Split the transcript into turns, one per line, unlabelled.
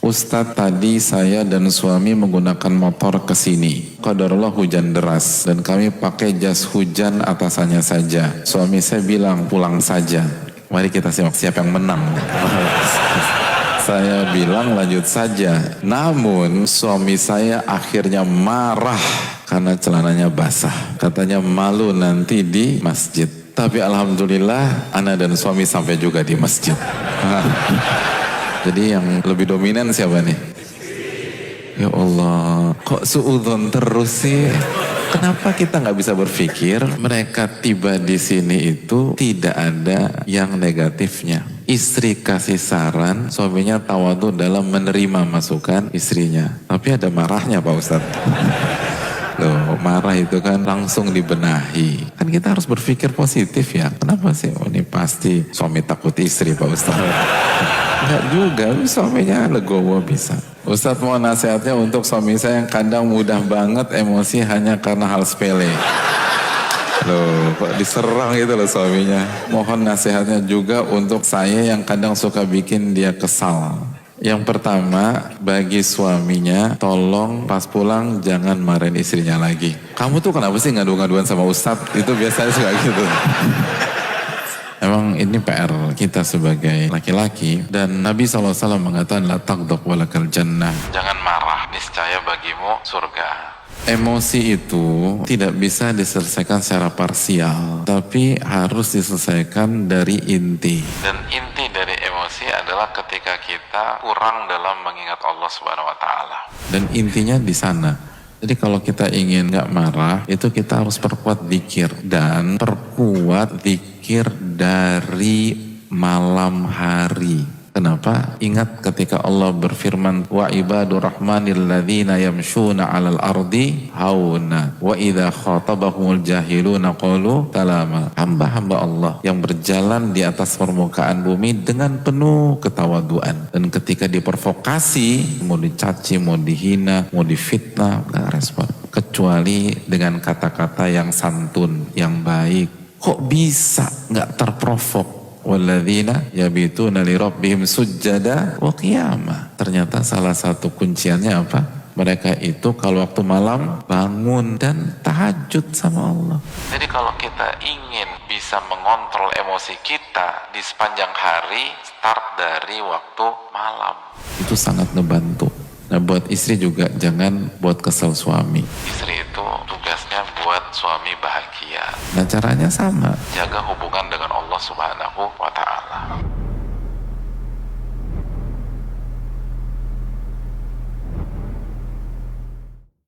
Ustadz, tadi saya dan suami menggunakan motor ke sini. Qadarullah hujan deras dan kami pakai jas hujan atasannya saja. Suami saya bilang pulang saja. Mari kita simak siapa yang menang. Saya bilang lanjut saja. Namun suami saya akhirnya marah karena celananya basah. Katanya malu nanti di masjid. Tapi alhamdulillah ana dan suami sampai juga di masjid. Jadi yang lebih dominan siapa nih? Ya Allah, kok suudzon terus sih? Kenapa kita nggak bisa berpikir mereka tiba di sini itu tidak ada yang negatifnya? Istri kasih saran, suaminya tawadhu dalam menerima masukan istrinya. Tapi ada marahnya Pak Ustadz. Loh, marah itu kan langsung dibenahi. Kan kita harus berpikir positif ya. Kenapa sih? Oh, ini pasti suami takut istri Pak Ustadz. Enggak juga, suaminya legowo bisa. Ustadz mau nasihatnya untuk suami saya yang kadang mudah banget emosi hanya karena hal sepele. Loh, kok diserang gitu loh suaminya. Mohon nasihatnya juga untuk saya yang kadang suka bikin dia kesal. Yang pertama, bagi suaminya, tolong pas pulang jangan marahin istrinya lagi. Kamu tuh kenapa sih ngadu-ngaduan sama Ustadz? Itu biasanya suka gitu. Emang ini PR kita sebagai laki-laki. Dan Nabi SAW mengatakan, la taghdab walakal jannah. Jangan marah, niscaya bagimu surga. Emosi itu tidak bisa diselesaikan secara parsial, tapi harus diselesaikan dari inti. Dan inti dari emosi adalah ketika kita kurang dalam mengingat Allah Subhanahu wa taala. Dan intinya di sana. Jadi kalau kita ingin nggak marah, itu kita harus perkuat zikir dan perkuat zikir dari malam hari. Kenapa? Ingat ketika Allah berfirman, wa ibadur rahmanil ladzina yamshuna 'alal ardi hauna wa idza khatabahumul jahiluna qalu salama. Hamba-hamba Allah yang berjalan di atas permukaan bumi dengan penuh ketawaduan, dan ketika diprovokasi, mau dicaci, mau dihina, mau difitnah, enggak respon kecuali dengan kata-kata yang santun, yang baik. Kok bisa enggak terprovok? Walladzina yabituna li rabbihim sujjada wa qiyama. Ternyata salah satu kunciannya apa? Mereka itu kalau waktu malam bangun dan tahajud sama Allah. Jadi kalau kita ingin bisa mengontrol emosi kita di sepanjang hari, start dari waktu malam. Itu sangat ngebantu. Nah, buat istri juga jangan buat kesel suami. Istri itu tugasnya buat suami bahagia. Nah, caranya sama. Jaga hubungan dengan Allah Subhanahu wa ta'ala.